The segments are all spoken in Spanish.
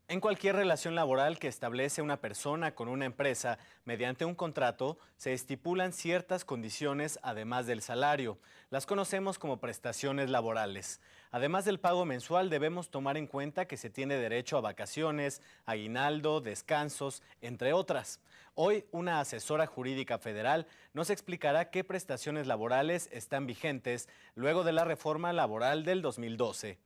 En cualquier relación laboral que establece una persona con una empresa mediante un contrato, se estipulan ciertas condiciones además del salario. Las conocemos como prestaciones laborales. Además del pago mensual, debemos tomar en cuenta que se tiene derecho a vacaciones, aguinaldo, descansos, entre otras. Hoy, una asesora jurídica federal nos explicará qué prestaciones laborales están vigentes luego de la reforma laboral del 2012.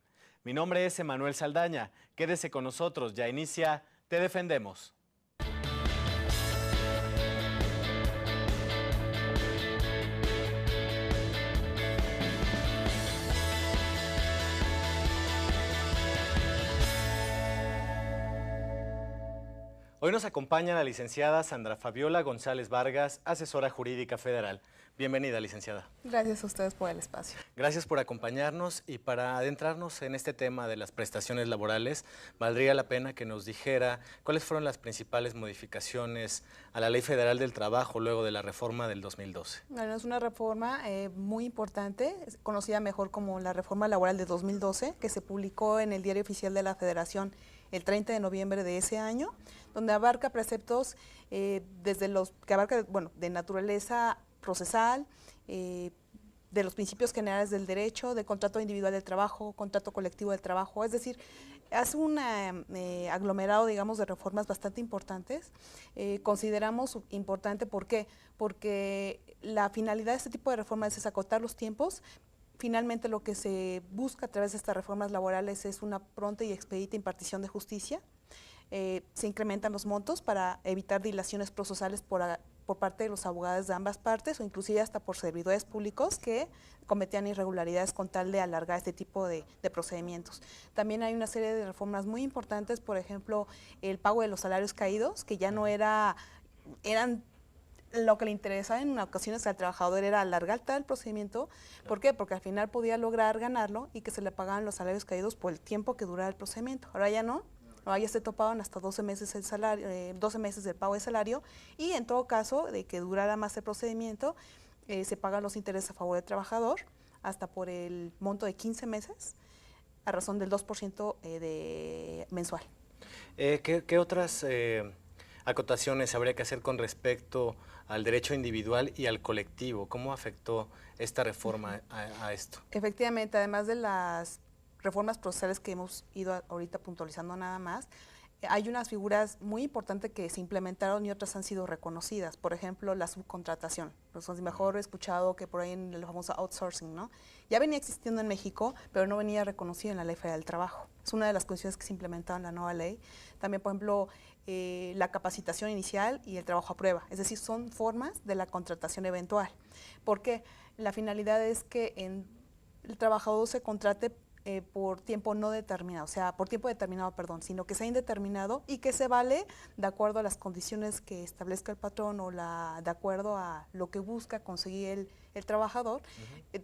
Mi nombre es Emanuel Saldaña. Quédese con nosotros, ya inicia Te Defendemos. Hoy nos acompaña la licenciada Sandra Fabiola González Vargas, asesora jurídica federal. Bienvenida, licenciada. Gracias a ustedes por el espacio. Gracias por acompañarnos y para adentrarnos en este tema de las prestaciones laborales, valdría la pena que nos dijera cuáles fueron las principales modificaciones a la Ley Federal del Trabajo luego de la reforma del 2012. Bueno, es una reforma muy importante, conocida mejor como la Reforma Laboral de 2012, que se publicó en el Diario Oficial de la Federación el 30 de noviembre de ese año, donde abarca preceptos desde los que abarca, bueno, de naturaleza procesal, de los principios generales del derecho, del contrato individual del trabajo, contrato colectivo del trabajo, es decir, hace un aglomerado, digamos, de reformas bastante importantes. Consideramos importante, ¿por qué? Porque la finalidad de este tipo de reformas es acotar los tiempos. Finalmente, lo que se busca a través de estas reformas laborales es una pronta y expedita impartición de justicia. Se incrementan los montos para evitar dilaciones procesales por parte de los abogados de ambas partes o inclusive hasta por servidores públicos que cometían irregularidades con tal de alargar este tipo de procedimientos. También hay una serie de reformas muy importantes, por ejemplo, el pago de los salarios caídos, que ya no eran lo que le interesaba en ocasiones al trabajador era alargar tal procedimiento. ¿Por qué? Porque al final podía lograr ganarlo y que se le pagaban los salarios caídos por el tiempo que durara el procedimiento. Ahora ya no. Ahora ya se topaban hasta 12 meses el salario, 12 meses del pago de salario, y en todo caso de que durara más el procedimiento, se pagan los intereses a favor del trabajador hasta por el monto de 15 meses a razón del 2% mensual. ¿Qué otras acotaciones habría que hacer con respecto al derecho individual y al colectivo? ¿Cómo afectó esta reforma a esto? Efectivamente, además de las reformas procesales que hemos ido ahorita puntualizando nada más, hay unas figuras muy importantes que se implementaron y otras han sido reconocidas. Por ejemplo, la subcontratación. Pues mejor he escuchado que por ahí en el famoso outsourcing, ¿no? Ya venía existiendo en México, pero no venía reconocido en la Ley Federal del Trabajo. Es una de las condiciones que se implementaron en la nueva ley. También, por ejemplo, la capacitación inicial y el trabajo a prueba. Es decir, son formas de la contratación eventual. ¿Por qué? La finalidad es que el trabajador se contrate por tiempo no determinado, o sea, por tiempo determinado, perdón, sino que sea indeterminado y que se vale de acuerdo a las condiciones que establezca el patrón o de acuerdo a lo que busca conseguir el trabajador.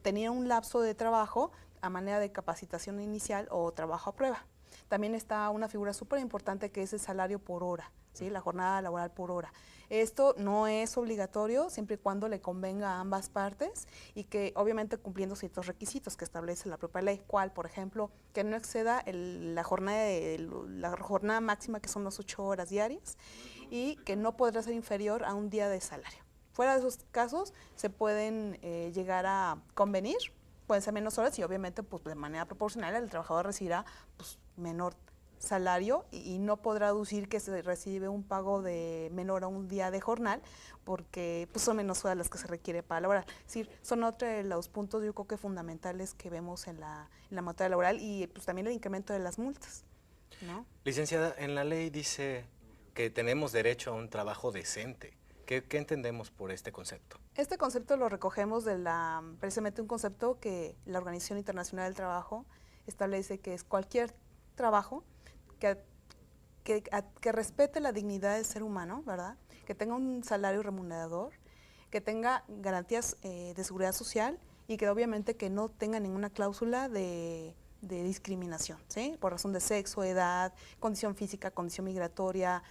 Tenía un lapso de trabajo a manera de capacitación inicial o trabajo a prueba. También está una figura súper importante que es el salario por hora, ¿sí? La jornada laboral por hora. Esto no es obligatorio siempre y cuando le convenga a ambas partes y que obviamente cumpliendo ciertos requisitos que establece la propia ley, cual por ejemplo que no exceda la jornada máxima, que son las 8 horas diarias, y que no podrá ser inferior a un día de salario. Fuera de esos casos se pueden llegar a convenir, pueden ser menos horas y obviamente pues de manera proporcional el trabajador recibirá pues menor salario y no podrá aducir que se recibe un pago de menor a un día de jornal porque pues, son menos horas las que se requiere para laborar. Es decir, son otros de los puntos yo creo que fundamentales que vemos en la materia laboral y pues también el incremento de las multas, ¿no? Licenciada, en la ley dice que tenemos derecho a un trabajo decente. ¿Qué entendemos por este concepto? Este concepto lo recogemos de precisamente un concepto que la Organización Internacional del Trabajo establece, que es cualquier trabajo que respete la dignidad del ser humano, ¿verdad? Que tenga un salario remunerador, que tenga garantías de seguridad social y que obviamente que no tenga ninguna cláusula de discriminación, ¿sí? Por razón de sexo, edad, condición física, condición migratoria,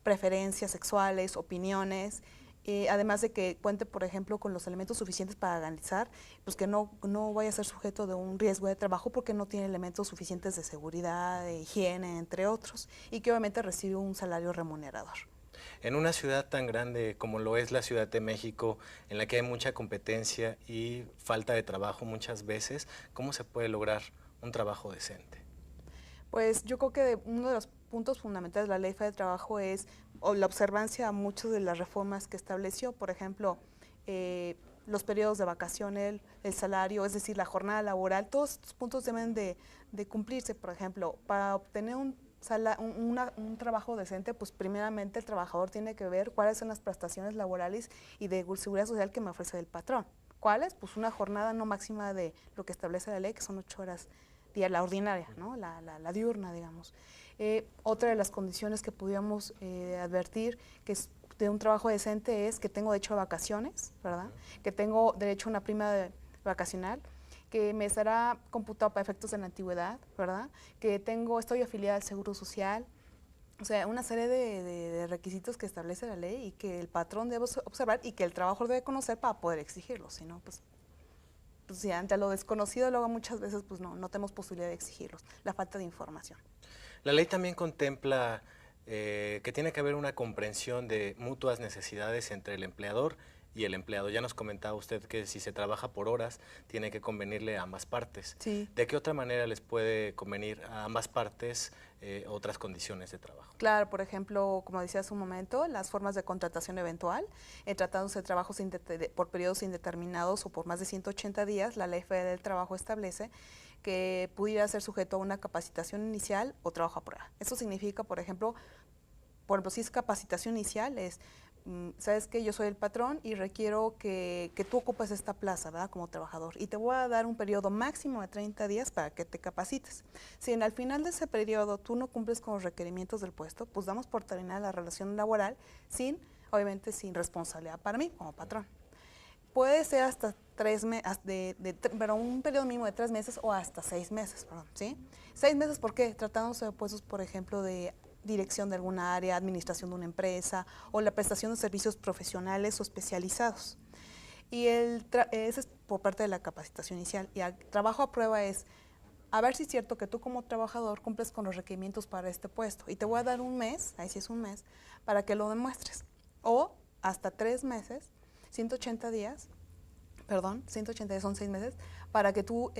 preferencias sexuales, opiniones, además de que cuente, por ejemplo, con los elementos suficientes para garantizar, pues que no vaya a ser sujeto de un riesgo de trabajo porque no tiene elementos suficientes de seguridad, de higiene, entre otros, y que obviamente recibe un salario remunerador. En una ciudad tan grande como lo es la Ciudad de México, en la que hay mucha competencia y falta de trabajo muchas veces, ¿cómo se puede lograr un trabajo decente? Pues yo creo que uno de los puntos fundamentales de la Ley Federal del Trabajo es la observancia a muchas de las reformas que estableció, por ejemplo, los periodos de vacaciones, el salario, es decir, la jornada laboral, todos estos puntos deben de cumplirse. Por ejemplo, para obtener un trabajo decente, pues primeramente el trabajador tiene que ver cuáles son las prestaciones laborales y de seguridad social que me ofrece el patrón. ¿Cuáles? Pues una jornada no máxima de lo que establece la ley, que son 8 horas día, la ordinaria, ¿no? la diurna, digamos. Otra de las condiciones que pudiéramos advertir que es de un trabajo decente es que tengo derecho a vacaciones, ¿verdad? Que tengo derecho a una prima vacacional, que me estará computado para efectos de la antigüedad, ¿verdad? Que estoy afiliada al Seguro Social, o sea, una serie de requisitos que establece la ley y que el patrón debe observar y que el trabajador debe conocer para poder exigirlo, si no, pues si ante lo desconocido luego muchas veces pues no tenemos posibilidad de exigirlos, la falta de información. La ley también contempla que tiene que haber una comprensión de mutuas necesidades entre el empleador y el empleado. Ya nos comentaba usted que si se trabaja por horas, tiene que convenirle a ambas partes. Sí. ¿De qué otra manera les puede convenir a ambas partes otras condiciones de trabajo? Claro, por ejemplo, como decía hace un momento, las formas de contratación eventual, tratándose de trabajos por periodos indeterminados o por más de 180 días, la Ley Federal del Trabajo establece que pudiera ser sujeto a una capacitación inicial o trabajo a prueba. Eso significa, por ejemplo, si es capacitación inicial, sabes que yo soy el patrón y requiero que tú ocupes esta plaza, ¿verdad? Como trabajador, y te voy a dar un periodo máximo de 30 días para que te capacites. Si al final de ese periodo tú no cumples con los requerimientos del puesto, pues damos por terminada la relación laboral obviamente sin responsabilidad para mí como patrón. Puede ser hasta un periodo mínimo de 3 meses o hasta 6 meses, ¿sí? 6 meses, ¿por qué? Tratándose de puestos, por ejemplo, de dirección de alguna área, administración de una empresa o la prestación de servicios profesionales o especializados. Y ese es por parte de la capacitación inicial. Y el trabajo a prueba es a ver si es cierto que tú como trabajador cumples con los requerimientos para este puesto. Y te voy a dar un mes, ahí sí es un mes, para que lo demuestres. O hasta 3 meses, 180 días son 6 meses, para que tú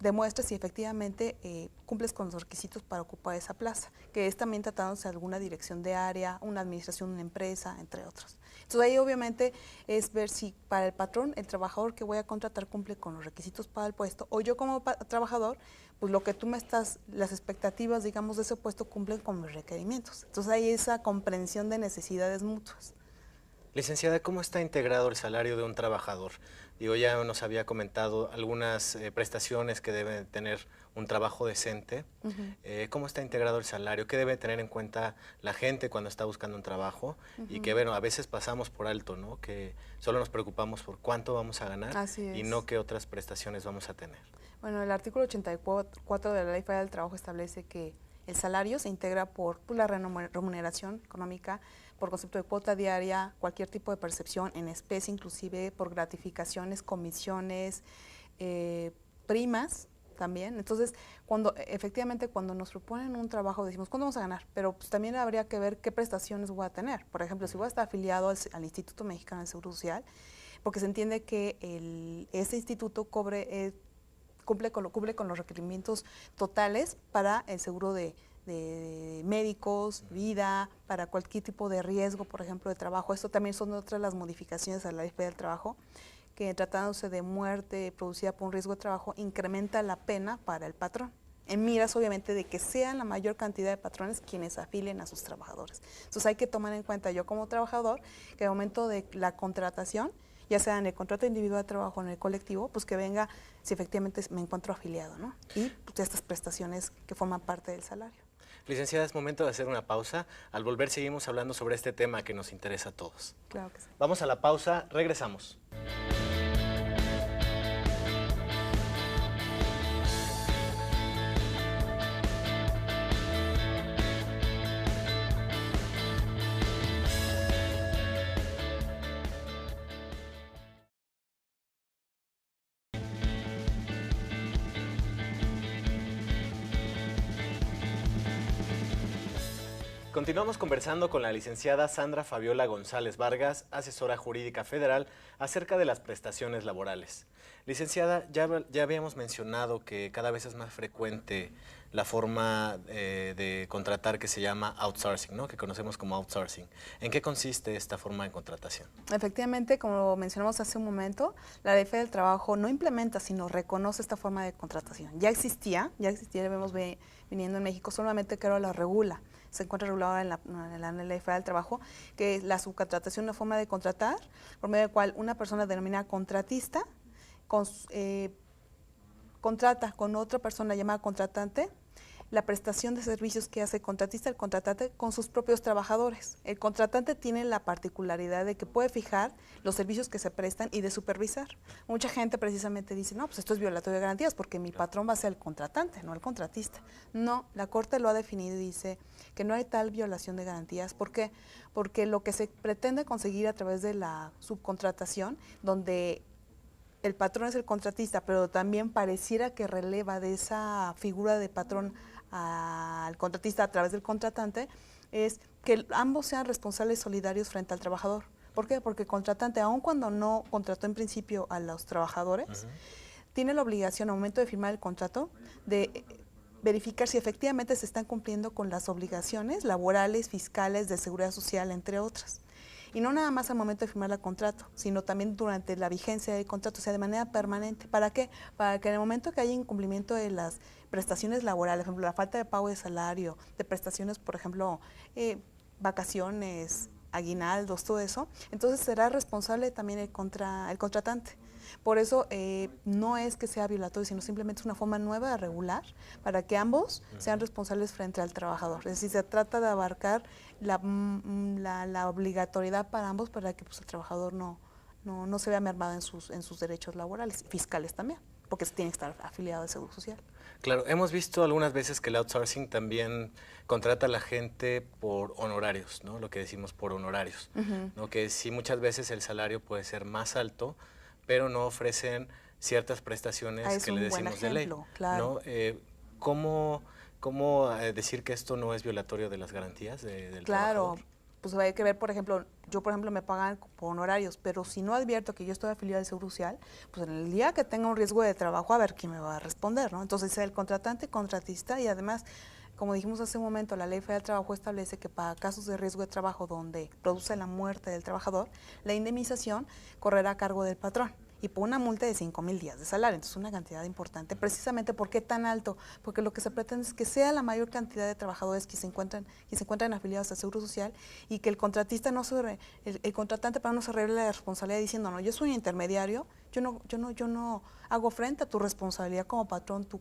demuestres si efectivamente cumples con los requisitos para ocupar esa plaza, que es también tratándose de alguna dirección de área, una administración de una empresa, entre otros. Entonces ahí obviamente es ver si para el patrón, el trabajador que voy a contratar cumple con los requisitos para el puesto, o yo como trabajador, pues lo que tú las expectativas, digamos, de ese puesto cumplen con mis requerimientos. Entonces hay esa comprensión de necesidades mutuas. Licenciada, ¿cómo está integrado el salario de un trabajador? Ya nos había comentado algunas prestaciones que debe tener un trabajo decente. ¿Cómo está integrado el salario? ¿Qué debe tener en cuenta la gente cuando está buscando un trabajo? Y que, a veces pasamos por alto, ¿no? Que solo nos preocupamos por cuánto vamos a ganar y no qué otras prestaciones vamos a tener. Bueno, el artículo 84 de la Ley Federal del Trabajo establece que el salario se integra por la remuneración económica, por concepto de cuota diaria, cualquier tipo de percepción en especie, inclusive por gratificaciones, comisiones, primas también. Entonces, efectivamente cuando nos proponen un trabajo decimos, ¿cuándo vamos a ganar? Pero pues también habría que ver qué prestaciones voy a tener. Por ejemplo, si voy a estar afiliado al Instituto Mexicano del Seguro Social, porque se entiende que ese instituto cubre con los requerimientos totales para el seguro de médicos, vida, para cualquier tipo de riesgo, por ejemplo, de trabajo. Esto también son otras de las modificaciones a la Ley Federal del Trabajo, que tratándose de muerte producida por un riesgo de trabajo, incrementa la pena para el patrón, en miras obviamente de que sean la mayor cantidad de patrones quienes afilien a sus trabajadores. Entonces hay que tomar en cuenta yo como trabajador que al momento de la contratación, ya sea en el contrato individual de trabajo o en el colectivo, pues que venga si efectivamente me encuentro afiliado, ¿no? Y pues, estas prestaciones que forman parte del salario. Licenciada, es momento de hacer una pausa. Al volver seguimos hablando sobre este tema que nos interesa a todos. Claro que sí. Vamos a la pausa, regresamos. Continuamos conversando con la licenciada Sandra Fabiola González Vargas, asesora jurídica federal, acerca de las prestaciones laborales. Licenciada, ya habíamos mencionado que cada vez es más frecuente la forma de contratar que se llama outsourcing, ¿no? Que conocemos como outsourcing. ¿En qué consiste esta forma de contratación? Efectivamente, como mencionamos hace un momento, la Ley Federal del Trabajo no implementa, sino reconoce esta forma de contratación. Ya existía, vemos viniendo en México, solamente que ahora la regula. Se encuentra regulada en la Ley Federal del Trabajo, que la subcontratación es una forma de contratar, por medio de la cual una persona denominada contratista contrata con otra persona llamada contratante la prestación de servicios que hace el contratante con sus propios trabajadores. El contratante tiene la particularidad de que puede fijar los servicios que se prestan y de supervisar. Mucha gente precisamente dice, no, pues esto es violatorio de garantías porque mi patrón va a ser el contratante, no el contratista. No, la Corte lo ha definido y dice que no hay tal violación de garantías. ¿Por qué? Porque lo que se pretende conseguir a través de la subcontratación, donde el patrón es el contratista, pero también pareciera que releva de esa figura de patrón al contratista a través del contratante, es que ambos sean responsables solidarios frente al trabajador. ¿Por qué? Porque el contratante, aun cuando no contrató en principio a los trabajadores, tiene la obligación al momento de firmar el contrato de verificar si efectivamente se están cumpliendo con las obligaciones laborales, fiscales, de seguridad social, entre otras. Y no nada más al momento de firmar el contrato, sino también durante la vigencia del contrato, o sea, de manera permanente. ¿Para qué? Para que en el momento que haya incumplimiento de las prestaciones laborales, por ejemplo, la falta de pago de salario, de prestaciones, por ejemplo, vacaciones, aguinaldos, todo eso, entonces será responsable también el contratante. Por eso no es que sea violatorio, sino simplemente es una forma nueva de regular para que ambos sean responsables frente al trabajador. Es decir, se trata de abarcar la obligatoriedad para ambos para que pues, el trabajador no se vea mermado en sus derechos laborales, fiscales también, porque tiene que estar afiliado al Seguro Social. Claro, hemos visto algunas veces que el outsourcing también contrata a la gente por honorarios, ¿no? Lo que decimos por honorarios, ¿no? Que sí, muchas veces el salario puede ser más alto, pero no ofrecen ciertas prestaciones que le decimos de ley. Claro. ¿no? ¿Cómo decir que esto no es violatorio de las garantías del trabajador? Pues hay que ver, por ejemplo, yo por ejemplo me pagan por honorarios, pero si no advierto que yo estoy afiliado al Seguro Social, pues en el día que tenga un riesgo de trabajo, a ver quién me va a responder, ¿no? Entonces el contratante, contratista y además, como dijimos hace un momento, la Ley Federal del Trabajo establece que para casos de riesgo de trabajo donde produce la muerte del trabajador, la indemnización correrá a cargo del patrón. Y por una multa de 5,000 días de salario, entonces una cantidad importante. Precisamente, ¿por qué tan alto? Porque lo que se pretende es que sea la mayor cantidad de trabajadores que se encuentran afiliados al Seguro Social y que el contratista el contratante para no se revele la responsabilidad diciendo, no, yo soy un intermediario, yo no hago frente a tu responsabilidad como patrón, tu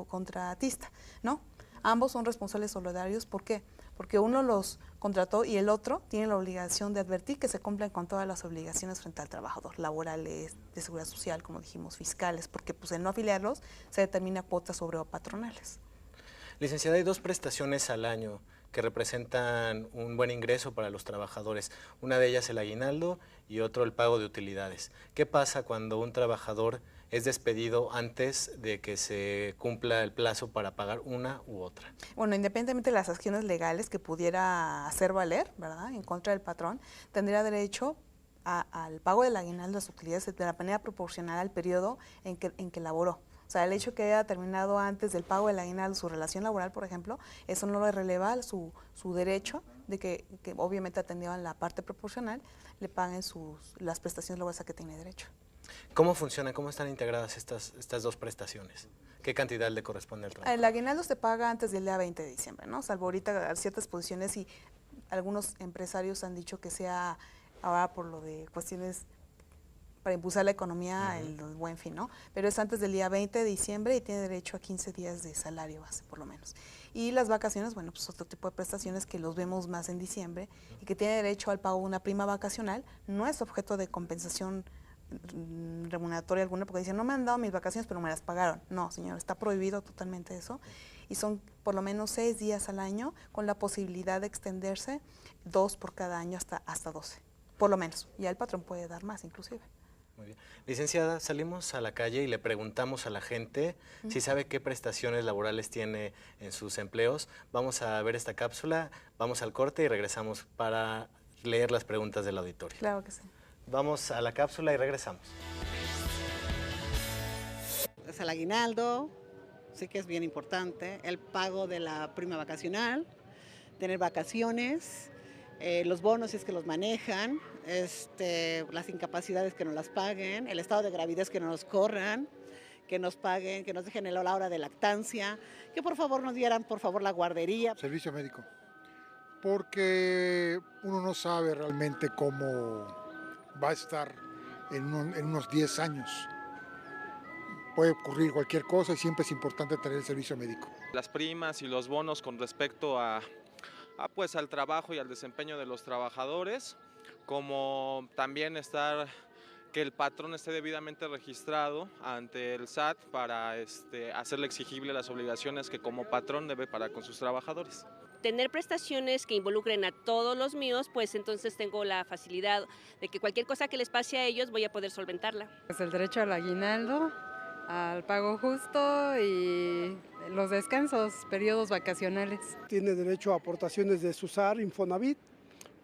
contratista, ¿no? Ambos son responsables solidarios, ¿por qué? Porque uno los contrató y el otro tiene la obligación de advertir que se cumplen con todas las obligaciones frente al trabajador, laborales, de seguridad social, como dijimos, fiscales, porque pues en no afiliarlos se determina cuotas sobre o patronales. Licenciada, hay 2 prestaciones al año que representan un buen ingreso para los trabajadores. Una de ellas el aguinaldo y otro el pago de utilidades. ¿Qué pasa cuando un trabajador es despedido antes de que se cumpla el plazo para pagar una u otra? Bueno, independientemente de las acciones legales que pudiera hacer valer, ¿verdad?, en contra del patrón, tendría derecho al pago del aguinaldo, las utilidades de la manera proporcional al periodo en que laboró. O sea, el hecho que haya terminado antes del pago del aguinaldo su relación laboral, por ejemplo, eso no le releva su derecho de que obviamente atendido a la parte proporcional, le paguen las prestaciones laborales a que tiene derecho. ¿Cómo funciona? ¿Cómo están integradas estas 2 prestaciones? ¿Qué cantidad le corresponde al trabajo? El aguinaldo se paga antes del día 20 de diciembre, ¿no? Salvo ahorita ciertas posiciones y algunos empresarios han dicho que sea ahora por lo de cuestiones para impulsar la economía, el Buen Fin, ¿no? Pero es antes del día 20 de diciembre y tiene derecho a 15 días de salario base, por lo menos. Y las vacaciones, bueno, pues otro tipo de prestaciones que los vemos más en diciembre y que tiene derecho al pago de una prima vacacional, no es objeto de compensación remuneratoria alguna, porque dicen, no me han dado mis vacaciones, pero me las pagaron. No, señor, está prohibido totalmente eso. Y son por lo menos 6 días al año, con la posibilidad de extenderse 2 por cada año hasta 12, por lo menos. Ya el patrón puede dar más, inclusive. Muy bien. Licenciada, salimos a la calle y le preguntamos a la gente si sabe qué prestaciones laborales tiene en sus empleos. Vamos a ver esta cápsula, vamos al corte y regresamos para leer las preguntas del auditorio. Claro que sí. Vamos a la cápsula y regresamos. Es el aguinaldo, sí que es bien importante, el pago de la prima vacacional, tener vacaciones, los bonos si es que los manejan, las incapacidades que nos las paguen, el estado de gravidez que no nos corran, que nos paguen, que nos dejen la hora de lactancia, que por favor nos dieran por favor la guardería. Servicio médico, porque uno no sabe realmente cómo va a estar en unos 10 años. Puede ocurrir cualquier cosa y siempre es importante tener el servicio médico. Las primas y los bonos con respecto pues al trabajo y al desempeño de los trabajadores, como también que el patrón esté debidamente registrado ante el SAT para hacerle exigible las obligaciones que como patrón debe para con sus trabajadores. Tener prestaciones que involucren a todos los míos, pues entonces tengo la facilidad de que cualquier cosa que les pase a ellos voy a poder solventarla. Pues el derecho al aguinaldo, al pago justo y los descansos, periodos vacacionales. Tiene derecho a aportaciones de SUSAR, Infonavit,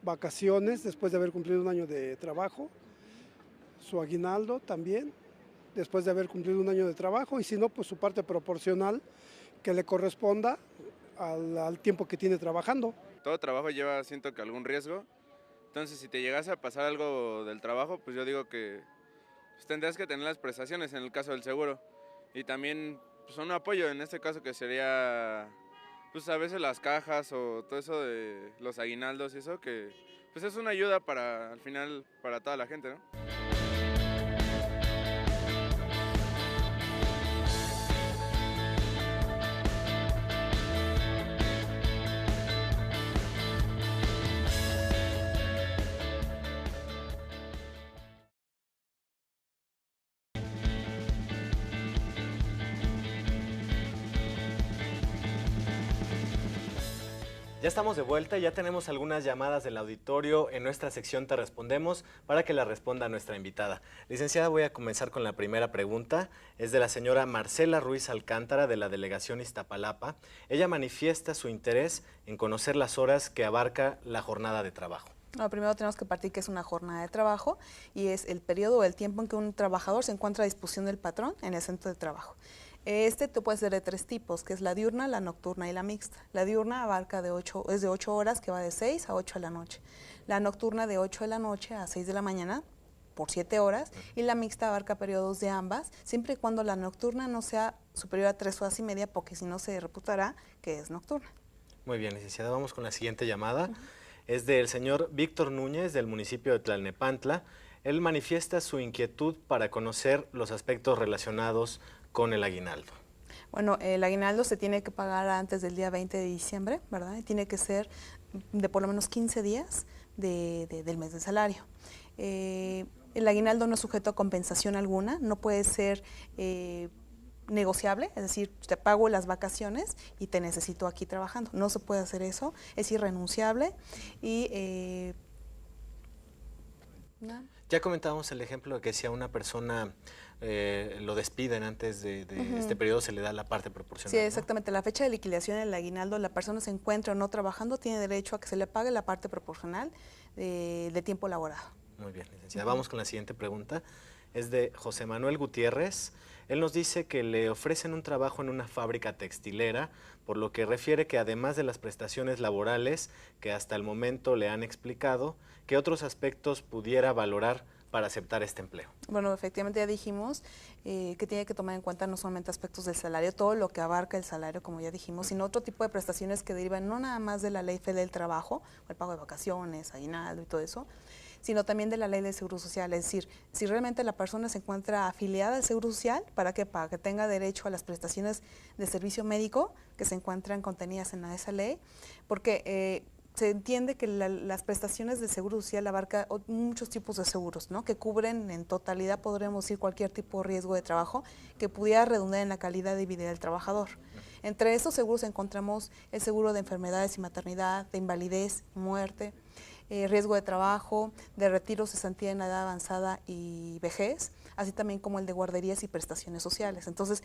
vacaciones después de haber cumplido un año de trabajo, su aguinaldo también, después de haber cumplido un año de trabajo, y si no, pues su parte proporcional que le corresponda al tiempo que tiene trabajando. Todo trabajo lleva, siento que algún riesgo, entonces si te llegase a pasar algo del trabajo, pues yo digo que pues tendrás que tener las prestaciones en el caso del seguro, y también pues un apoyo en este caso que sería pues a veces las cajas o todo eso de los aguinaldos y eso, que pues es una ayuda para al final para toda la gente, ¿no? Ya estamos de vuelta, ya tenemos algunas llamadas del auditorio en nuestra sección Te Respondemos para que la responda nuestra invitada. Licenciada, voy a comenzar con la primera pregunta. Es de la señora Marcela Ruiz Alcántara de la Delegación Iztapalapa. Ella manifiesta su interés en conocer las horas que abarca la jornada de trabajo. No, primero tenemos que partir que es una jornada de trabajo y es el periodo o el tiempo en que un trabajador se encuentra a disposición del patrón en el centro de trabajo. Puede ser de 3 tipos, que es la diurna, la nocturna y la mixta. La diurna abarca es de 8 horas, que va de 6 a 8 de la noche. La nocturna de 8 de la noche a 6 de la mañana, por 7 horas. Y la mixta abarca periodos de ambas, siempre y cuando la nocturna no sea superior a 3 horas y media, porque si no se reputará que es nocturna. Muy bien, licenciada, vamos con la siguiente llamada. Es del señor Víctor Núñez, del municipio de Tlalnepantla. Él manifiesta su inquietud para conocer los aspectos relacionados con el aguinaldo. Bueno, el aguinaldo se tiene que pagar antes del día 20 de diciembre, ¿verdad? Y tiene que ser de por lo menos 15 días del mes de salario. El aguinaldo no es sujeto a compensación alguna, no puede ser negociable, es decir, te pago las vacaciones y te necesito aquí trabajando. No se puede hacer eso, es irrenunciable y... ¿no? Ya comentábamos el ejemplo de que si a una persona lo despiden antes de este periodo, se le da la parte proporcional. Sí, exactamente. ¿No? La fecha de liquidación del aguinaldo, la persona se encuentra o no trabajando, tiene derecho a que se le pague la parte proporcional de tiempo laborado. Muy bien, licenciada. Vamos con la siguiente pregunta. Es de José Manuel Gutiérrez. Él nos dice que le ofrecen un trabajo en una fábrica textilera, por lo que refiere que además de las prestaciones laborales que hasta el momento le han explicado, ¿qué otros aspectos pudiera valorar para aceptar este empleo? Bueno, efectivamente ya dijimos que tiene que tomar en cuenta no solamente aspectos del salario, todo lo que abarca el salario, como ya dijimos, sino otro tipo de prestaciones que derivan no nada más de la Ley Federal del Trabajo, el pago de vacaciones, aguinaldo y todo eso, sino también de la Ley de Seguro Social. Es decir, si realmente la persona se encuentra afiliada al Seguro Social, ¿para qué? Para que tenga derecho a las prestaciones de servicio médico que se encuentran contenidas en esa ley, porque se entiende que las prestaciones de Seguro Social abarcan muchos tipos de seguros, ¿no? Que cubren en totalidad, podríamos decir, cualquier tipo de riesgo de trabajo que pudiera redundar en la calidad de vida del trabajador. Entre estos seguros encontramos el seguro de enfermedades y maternidad, de invalidez, muerte, riesgo de trabajo, de retiro, cesantía en edad avanzada y vejez, así también como el de guarderías y prestaciones sociales. Entonces,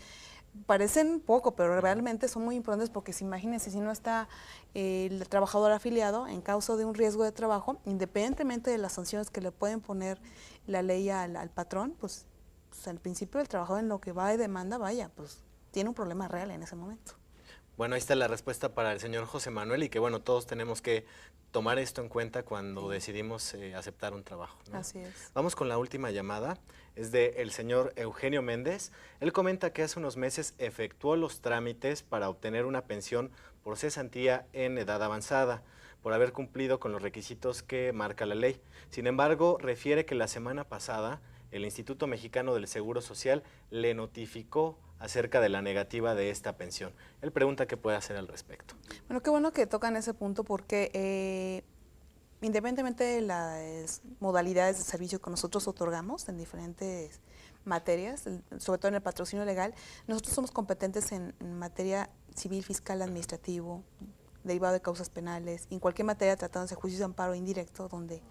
parecen poco, pero realmente son muy importantes porque imagínense, si no está el trabajador afiliado en causa de un riesgo de trabajo, independientemente de las sanciones que le pueden poner la ley al patrón, pues al principio el trabajador en lo que va y demanda, vaya, pues tiene un problema real en ese momento. Bueno, ahí está la respuesta para el señor José Manuel y que bueno, todos tenemos que tomar esto en cuenta cuando decidimos aceptar un trabajo, ¿no? Así es. Vamos con la última llamada, es del señor Eugenio Méndez. Él comenta que hace unos meses efectuó los trámites para obtener una pensión por cesantía en edad avanzada, por haber cumplido con los requisitos que marca la ley. Sin embargo, refiere que la semana pasada el Instituto Mexicano del Seguro Social le notificó acerca de la negativa de esta pensión. Él pregunta qué puede hacer al respecto. Bueno, qué bueno que tocan ese punto porque independientemente de las modalidades de servicio que nosotros otorgamos en diferentes materias, sobre todo en el patrocinio legal, nosotros somos competentes en materia civil, fiscal, administrativo, derivado de causas penales, y en cualquier materia tratándose de juicios de amparo indirecto donde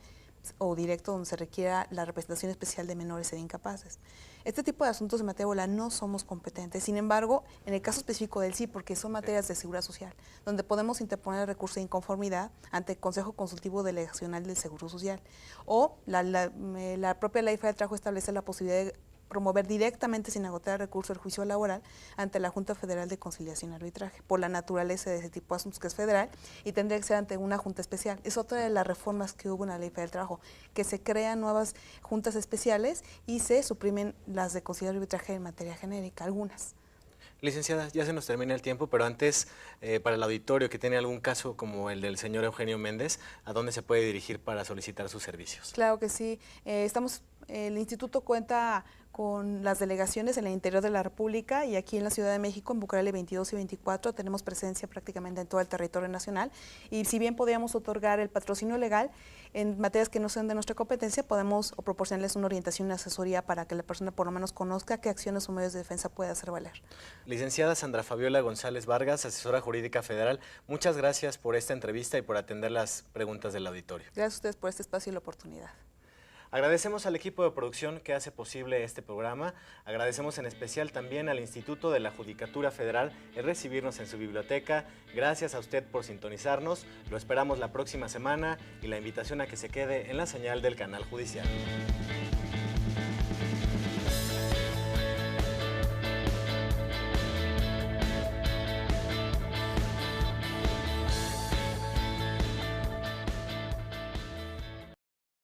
se requiera la representación especial de menores e incapaces. Este tipo de asuntos de materia laboral no somos competentes. Sin embargo, en el caso específico del sí, porque son materias de seguridad social, donde podemos interponer el recurso de inconformidad ante el Consejo Consultivo Delegacional del Seguro Social. O la propia Ley Federal del Trabajo establece la posibilidad de promover directamente sin agotar el recurso del juicio laboral ante la Junta Federal de Conciliación y Arbitraje, por la naturaleza de ese tipo de asuntos que es federal y tendría que ser ante una junta especial. Es otra de las reformas que hubo en la Ley Federal del Trabajo, que se crean nuevas juntas especiales y se suprimen las de conciliación y arbitraje en materia genérica, algunas. Licenciada, ya se nos termina el tiempo, pero antes, para el auditorio que tiene algún caso como el del señor Eugenio Méndez, ¿a dónde se puede dirigir para solicitar sus servicios? Claro que sí. El instituto cuenta con las delegaciones en el interior de la República y aquí en la Ciudad de México, en Bucareli 22 y 24, tenemos presencia prácticamente en todo el territorio nacional. Y si bien podríamos otorgar el patrocinio legal, en materias que no sean de nuestra competencia, podemos proporcionarles una orientación y una asesoría para que la persona por lo menos conozca qué acciones o medios de defensa puede hacer valer. Licenciada Sandra Fabiola González Vargas, asesora jurídica federal, muchas gracias por esta entrevista y por atender las preguntas del auditorio. Gracias a ustedes por este espacio y la oportunidad. Agradecemos al equipo de producción que hace posible este programa. Agradecemos en especial también al Instituto de la Judicatura Federal el recibirnos en su biblioteca. Gracias a usted por sintonizarnos. Lo esperamos la próxima semana y la invitación a que se quede en la señal del canal judicial.